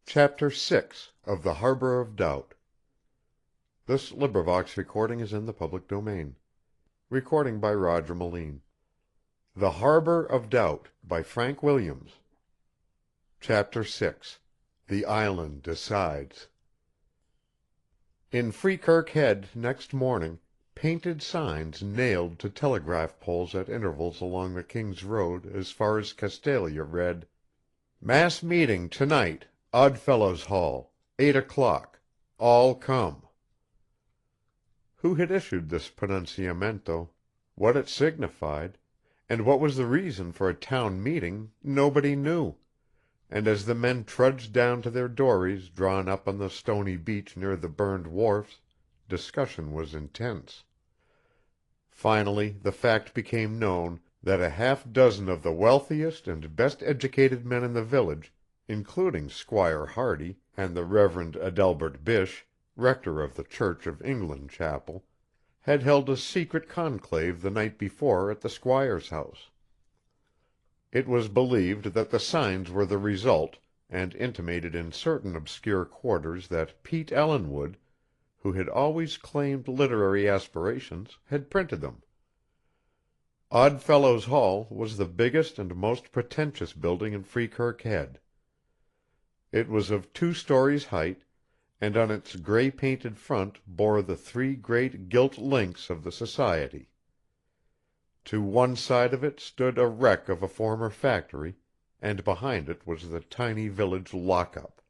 CHAPTER VI of the Harbor of Doubt. The Harbor of Doubt by Frank Williams. CHAPTER VI The Island Decides. In Freekirk Head next morning, painted signs nailed to telegraph poles at intervals along the King's Road as far as Castalia read: "Mass meeting tonight, Oddfellows' Hall, 8 o'clock. All come." Who had issued this pronunciamento, what it signified, and what was the reason for a town meeting nobody knew, and as the men trudged down to their dories drawn up on the stony beach near the burned wharfs, discussion was intense. Finally the fact became known that a half-dozen of the wealthiest and best educated men in the village, including Squire Hardy and the Reverend Adelbert Bysshe, rector of the Church of England chapel, had held a secret conclave the night before at the squire's house. It was believed that the signs were the result, and intimated in certain obscure quarters that Pete Ellinwood, who had always claimed literary aspirations, had printed them. Oddfellows' Hall was the biggest and most pretentious building in Freekirk Head. It was of 2 stories height, and on its gray-painted front bore the 3 great gilt links of the society. To one side of it stood a wreck of a former factory, and behind it was the tiny village lock-up.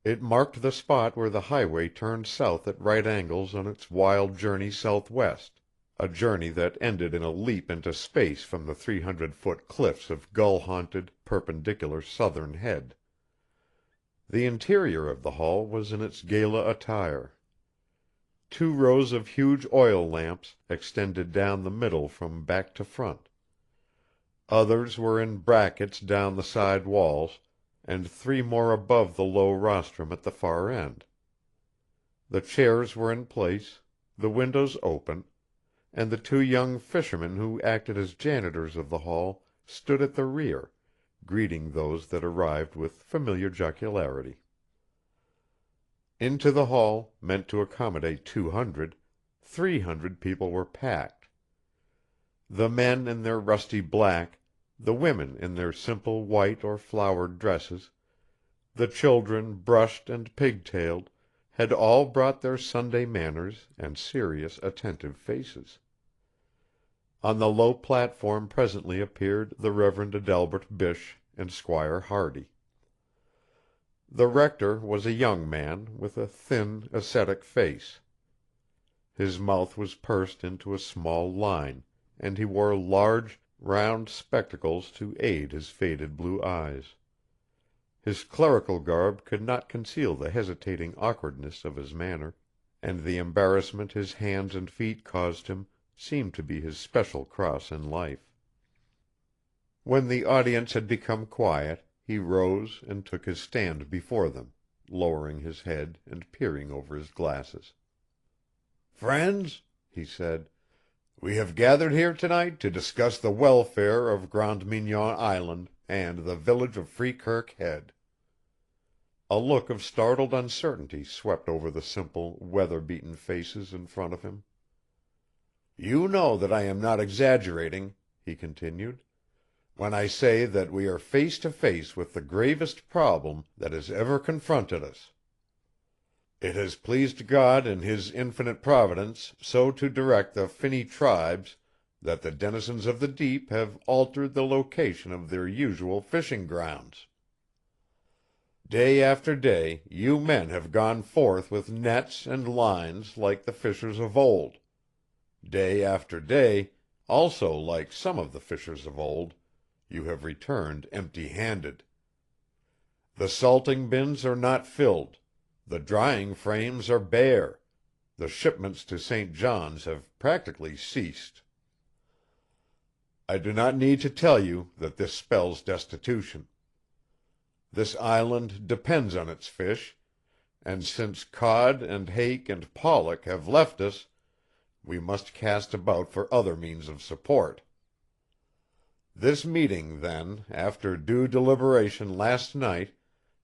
It marked the spot where the highway turned south at right angles on its wild journey southwest, a journey that ended in a leap into space from the 300-foot cliffs of gull-haunted, perpendicular Southern Head. The interior of the hall was in its gala attire. 2 rows of huge oil lamps extended down the middle from back to front. Others were in brackets down the side walls, and 3 more above the low rostrum at the far end. The chairs were in place, the windows open, and the 2 young fishermen who acted as janitors of the hall stood at the rear, greeting those that arrived with familiar jocularity. Into the hall, meant to accommodate 200, 300 people were packed. The men in their rusty black, the women in their simple white or flowered dresses, the children brushed and pigtailed, had all brought their Sunday manners and serious, attentive faces. On the low platform presently appeared the Reverend Adelbert Bysshe and Squire Hardy. The rector was a young man, with a thin, ascetic face. His mouth was pursed into a small line, and he wore large, round spectacles to aid his faded blue eyes. His clerical garb could not conceal the hesitating awkwardness of his manner, and the embarrassment his hands and feet caused him seemed to be his special cross in life. When the audience had become quiet, he rose and took his stand before them, lowering his head and peering over his glasses. "Friends," he said, "we have gathered here tonight to discuss the welfare of Grande Mignon Island and the village of Freekirk Head." A look of startled uncertainty swept over the simple, weather-beaten faces in front of him. "You know that I am not exaggerating," he continued, "when I say that we are face to face with the gravest problem that has ever confronted us. It has pleased God in His infinite providence so to direct the finny tribes that the denizens of the deep have altered the location of their usual fishing grounds. Day after day you men have gone forth with nets and lines like the fishers of old. Day after day, also like some of the fishers of old, you have returned empty-handed. The salting bins are not filled, the drying frames are bare, the shipments to St. John's have practically ceased. I do not need to tell you that this spells destitution. This island depends on its fish, and since cod and hake and pollock have left us, we must cast about for other means of support. This meeting, then, after due deliberation last night,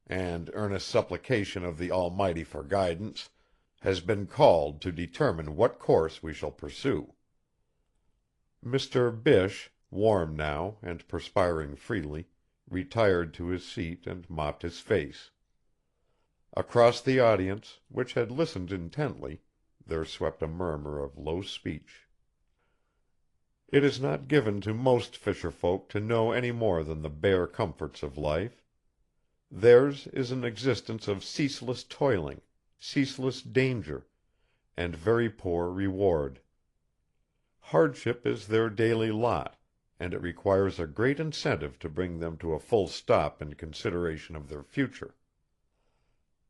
and earnest supplication of the Almighty for guidance, has been called to determine what course we shall pursue." Mr. Bysshe, warm now and perspiring freely, retired to his seat and mopped his face. Across the audience, which had listened intently, there swept a murmur of low speech. It is not given to most fisher folk to know any more than the bare comforts of life. Theirs is an existence of ceaseless toiling, ceaseless danger, and very poor reward. Hardship is their daily lot, and it requires a great incentive to bring them to a full stop in consideration of their future.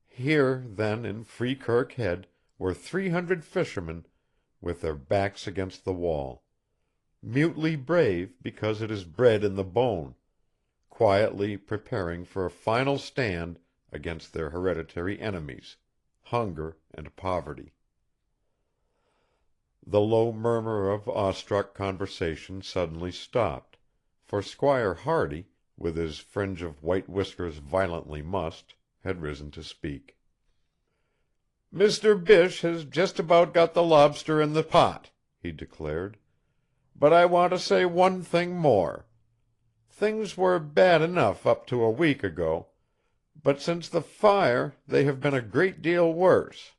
Here, then, in Freekirk Head, were 300 fishermen with their backs against the wall, mutely brave because it is bred in the bone, quietly preparing for a final stand against their hereditary enemies, hunger and poverty. The low murmur of awestruck conversation suddenly stopped, for Squire Hardy, with his fringe of white whiskers violently mussed, had risen to speak. "Mr. Bysshe has just about got the lobster in the pot," he declared. "But I want to say one thing more. Things were bad enough up to a week ago, but since the fire they have been a great deal worse.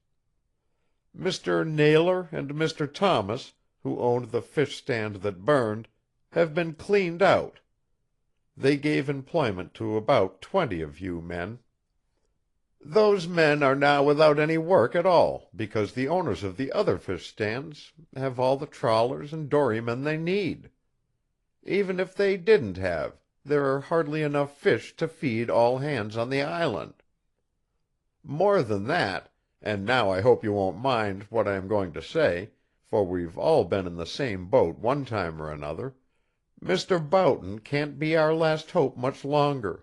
Mr. Nailor and Mr. Thomas, who owned the fish stand that burned, have been cleaned out. They gave employment to about 20 of you men. Those men are now without any work at all, because the owners of the other fish stands have all the trawlers and dorymen they need. Even if they didn't have, there are hardly enough fish to feed all hands on the island. More than that, and now I hope you won't mind what I am going to say, for we've all been in the same boat one time or another, Mr. Boughton can't be our last hope much longer.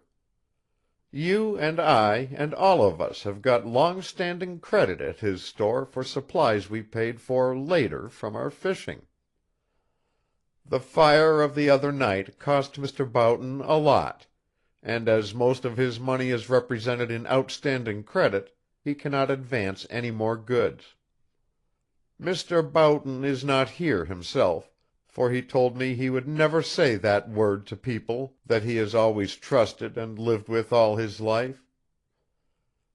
You and I and all of us have got long-standing credit at his store for supplies we paid for later from our fishing. The fire of the other night cost Mr. Boughton a lot, and as most of his money is represented in outstanding credit, he cannot advance any more goods. Mr. Boughton is not here himself, for he told me he would never say that word to people that he has always trusted and lived with all his life.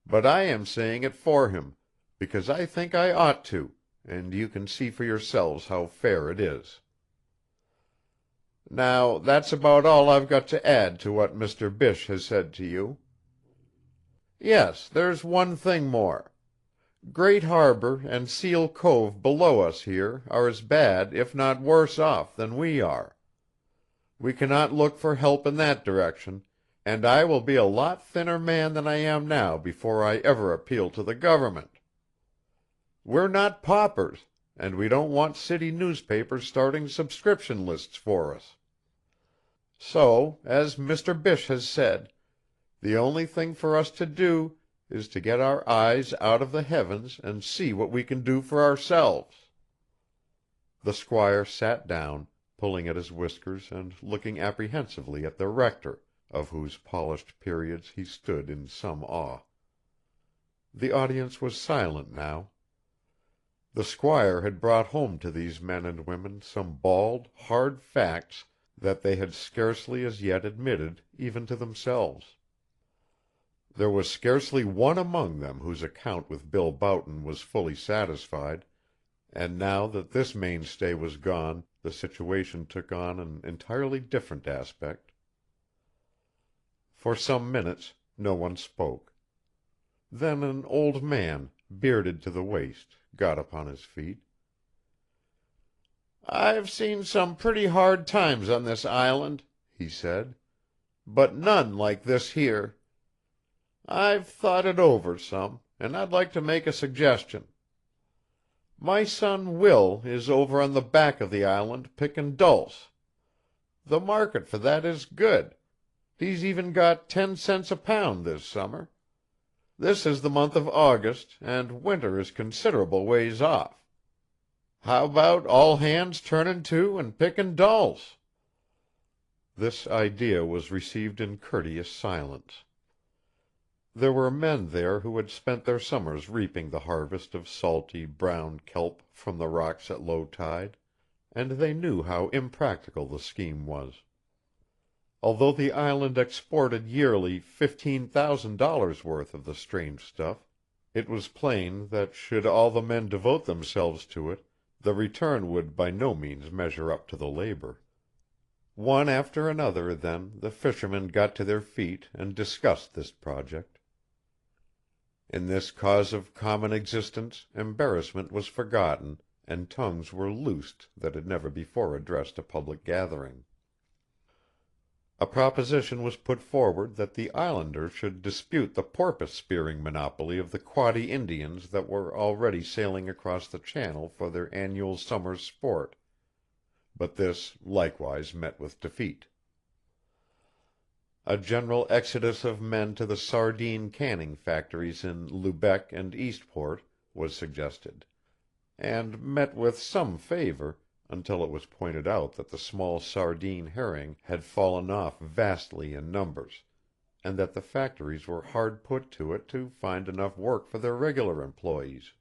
But I am saying it for him, because I think I ought to, and you can see for yourselves how fair it is. Now, that's about all I've got to add to what Mr. Bysshe has said to you. Yes, there's one thing more. Great Harbor and Seal Cove below us here are as bad, if not worse off, than we are. We cannot look for help in that direction, and I will be a lot thinner man than I am now before I ever appeal to the government. We're not paupers, and we don't want city newspapers starting subscription lists for us. So, as Mr. Bysshe has said, the only thing for us to do is to get our eyes out of the heavens and see what we can do for ourselves." The squire sat down, pulling at his whiskers and looking apprehensively at the rector, of whose polished periods he stood in some awe. The audience was silent now. The squire had brought home to these men and women some bald, hard facts that they had scarcely as yet admitted even to themselves. There was scarcely one among them whose account with Bill Boughton was fully satisfied, and now that this mainstay was gone the situation took on an entirely different aspect. For some minutes no one spoke. Then an old man, bearded to the waist, got upon his feet. "I've seen some pretty hard times on this island," he said, "but none like this here. I've thought it over some, and I'd like to make a suggestion. My son Will is over on the back of the island picking dulce. The market for that is good. He's even got 10 cents a pound this summer. This is the month of August, and winter is considerable ways off. How about all hands turning to and picking dulce?" This idea was received in courteous silence. There were men there who had spent their summers reaping the harvest of salty, brown kelp from the rocks at low tide, and they knew how impractical the scheme was. Although the island exported yearly $15,000 worth of the strange stuff, it was plain that should all the men devote themselves to it, the return would by no means measure up to the labor. One after another, then, the fishermen got to their feet and discussed this project. In this cause of common existence embarrassment was forgotten, and tongues were loosed that had never before addressed a public gathering. A proposition was put forward that the islanders should dispute the porpoise spearing monopoly of the Quoddy Indians that were already sailing across the channel for their annual summer's sport, but this likewise met with defeat. A general exodus of men to the sardine canning factories in Lubec and Eastport was suggested, and met with some favor, until it was pointed out that the small sardine herring had fallen off vastly in numbers, and that the factories were hard put to it to find enough work for their regular employees.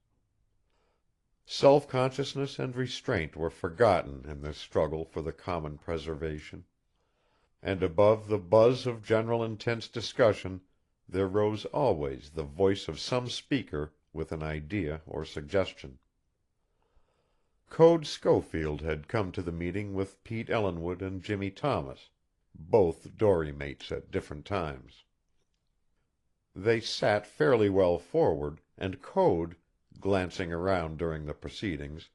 Self-consciousness and restraint were forgotten in this struggle for the common preservation, and above the buzz of general intense discussion there rose always the voice of some speaker with an idea or suggestion. Code Schofield had come to the meeting with Pete Ellinwood and Jimmy Thomas, both dory mates at different times. They sat fairly well forward, and Code, glancing around during the proceedings,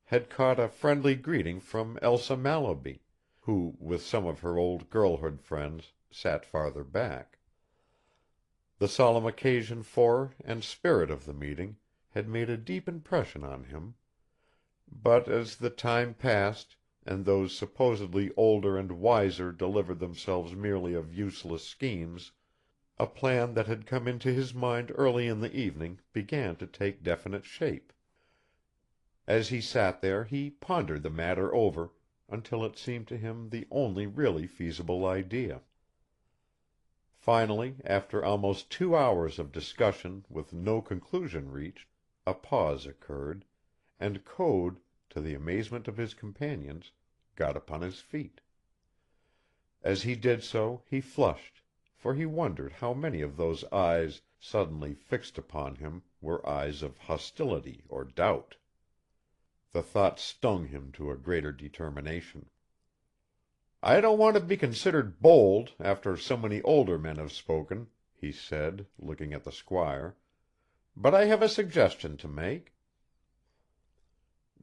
had caught a friendly greeting from Elsa Mallaby, who, with some of her old girlhood friends, sat farther back. The solemn occasion for and spirit of the meeting had made a deep impression on him. But as the time passed, and those supposedly older and wiser delivered themselves merely of useless schemes, a plan that had come into his mind early in the evening began to take definite shape. As he sat there he pondered the matter over until it seemed to him the only really feasible idea. Finally, after almost 2 hours of discussion with no conclusion reached, a pause occurred, and Code, to the amazement of his companions, got upon his feet. As he did so he flushed, for he wondered how many of those eyes suddenly fixed upon him were eyes of hostility or doubt. The thought stung him to a greater determination. "I don't want to be considered bold after so many older men have spoken," he said, looking at the squire, "but I have a suggestion to make."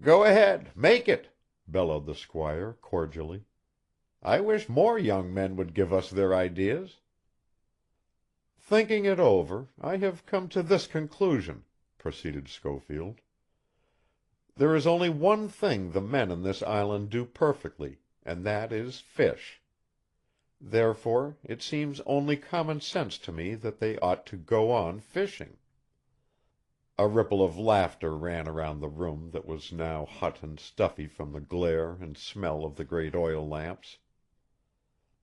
"Go ahead, make it," bellowed the squire cordially. "I wish more young men would give us their ideas." "Thinking it over, I have come to this conclusion," proceeded Schofield. "There is only one thing the men on this island do perfectly, and that is fish. Therefore, it seems only common sense to me that they ought to go on fishing." A ripple of laughter ran around the room that was now hot and stuffy from the glare and smell of the great oil lamps.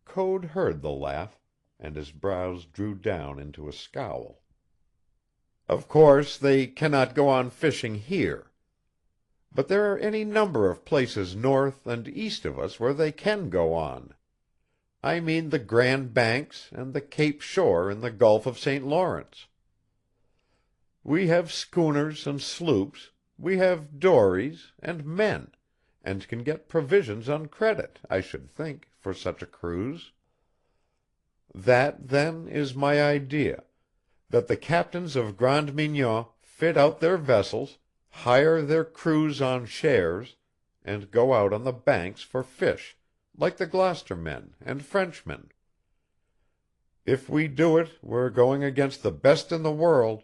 Code heard the laugh, and his brows drew down into a scowl. "Of course they cannot go on fishing here. But there are any number of places north and east of us where they can go on. I mean the Grand Banks and the Cape Shore in the Gulf of St. Lawrence. We have schooners and sloops, we have dories, and men, and can get provisions on credit, I should think, for such a cruise. That, then, is my idea, that the captains of Grande Mignon fit out their vessels, hire their crews on shares, and go out on the Banks for fish, like the Gloucester men and Frenchmen. If we do it we're going against the best in the world,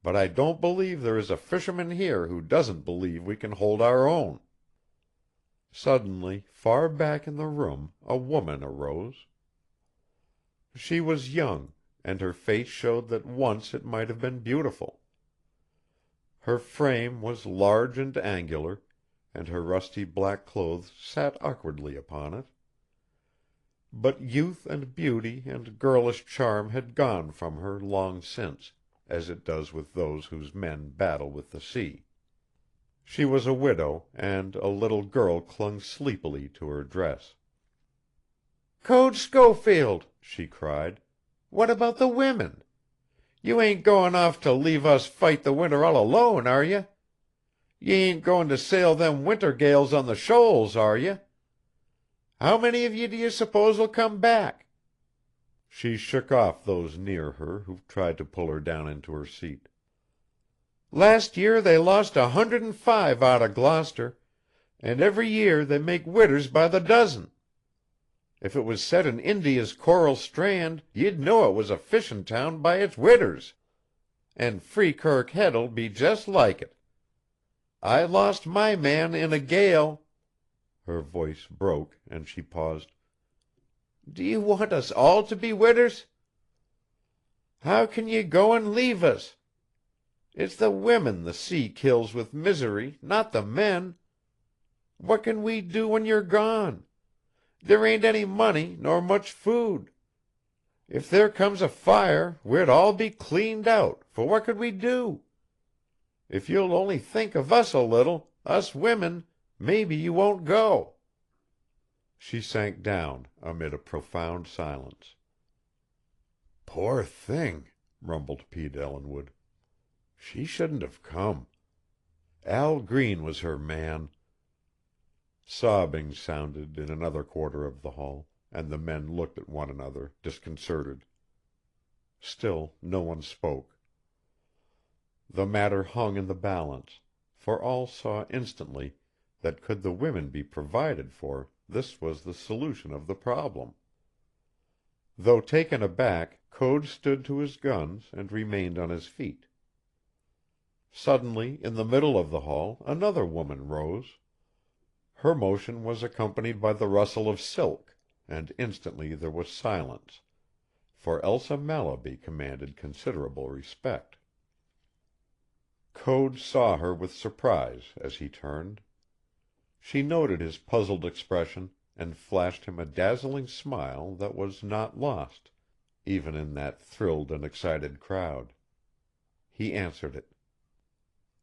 but I don't believe there is a fisherman here who doesn't believe we can hold our own." Suddenly, far back in the room, a woman arose. She was young, and her face showed that once it might have been beautiful. Her frame was large and angular, and her rusty black clothes sat awkwardly upon it. But youth and beauty and girlish charm had gone from her long since, as it does with those whose men battle with the sea. She was a widow, and a little girl clung sleepily to her dress. "Code Schofield," she cried, "what about the women? You ain't goin' off to leave us fight the winter all alone, are you? You ain't goin' to sail them winter gales on the shoals, are you? How many of ye do you s'pose'll come back?" She shook off those near her who tried to pull her down into her seat. "Last year they lost 105 out of Gloucester, and every year they make widders by the dozen. If it was set in India's coral strand, ye'd know it was a fishin' town by its widders. And Freekirk Head'll be just like it. I lost my man in a gale." Her voice broke, and she paused. "Do you want us all to be widders? How can ye go and leave us? It's the women the sea kills with misery, not the men. What can we do when you're gone? There ain't any money nor much food. If there comes a fire, we'd all be cleaned out, for what could we do? If you'll only think of us a little, us women, maybe you won't go." She sank down amid a profound silence. "Poor thing," rumbled Pete Ellinwood. "She shouldn't have come. Al Green was her man." Sobbing sounded in another quarter of the hall, and the men looked at one another, disconcerted. Still no one spoke. The matter hung in the balance, for all saw instantly that could the women be provided for, this was the solution of the problem. Though taken aback, Code stood to his guns and remained on his feet. Suddenly, in the middle of the hall, another woman rose. Her motion was accompanied by the rustle of silk, and instantly there was silence, for Elsa Mallaby commanded considerable respect. Code saw her with surprise as he turned. She noted his puzzled expression and flashed him a dazzling smile that was not lost, even in that thrilled and excited crowd. He answered it.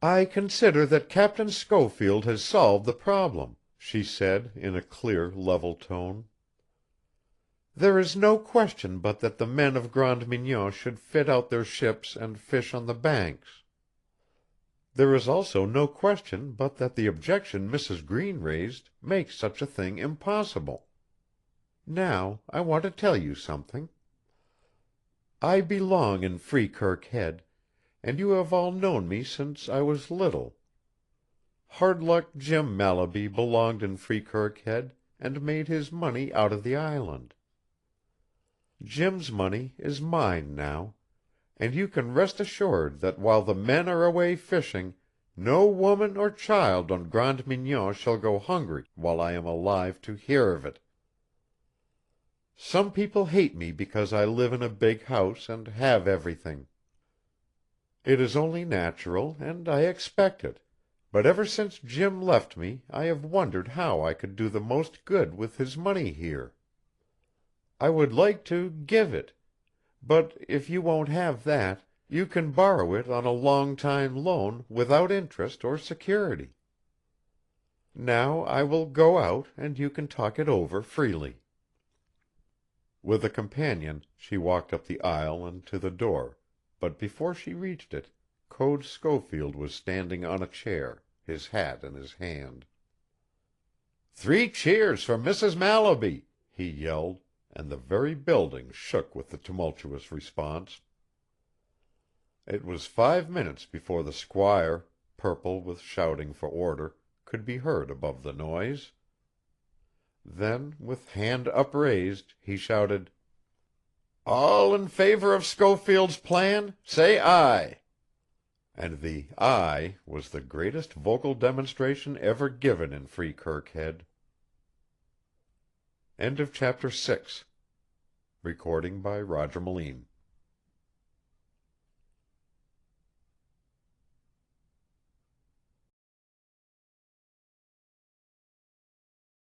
"I consider that Captain Schofield has solved the problem," she said in a clear, level tone. "There is no question but that the men of Grande Mignon should fit out their ships and fish on the Banks. There is also no question but that the objection Mrs. Green raised makes such a thing impossible. Now I want to tell you something. I belong in Freekirk Head, and you have all known me since I was little. Hardluck Jim Mallaby belonged in Freekirk Head and made his money out of the island. Jim's money is mine now, and you can rest assured that while the men are away fishing, no woman or child on Grande Mignon shall go hungry while I am alive to hear of it. Some people hate me because I live in a big house and have everything. It is only natural, and I expect it, but ever since Jim left me I have wondered how I could do the most good with his money here. I would like to give it, but if you won't have that, you can borrow it on a long-time loan without interest or security. Now I will go out, and you can talk it over freely." With a companion she walked up the aisle and to the door, but before she reached it, Code Schofield was standing on a chair, his hat in his hand. "3 cheers for Mrs. Mallaby!" he yelled, and the very building shook with the tumultuous response. It was 5 minutes before the squire, purple with shouting for order, could be heard above the noise. Then, with hand upraised, he shouted, "All in favor of Schofield's plan, say aye." And the "aye" was the greatest vocal demonstration ever given in Freekirk Head. Chapter 7. Recording by Roger Moline.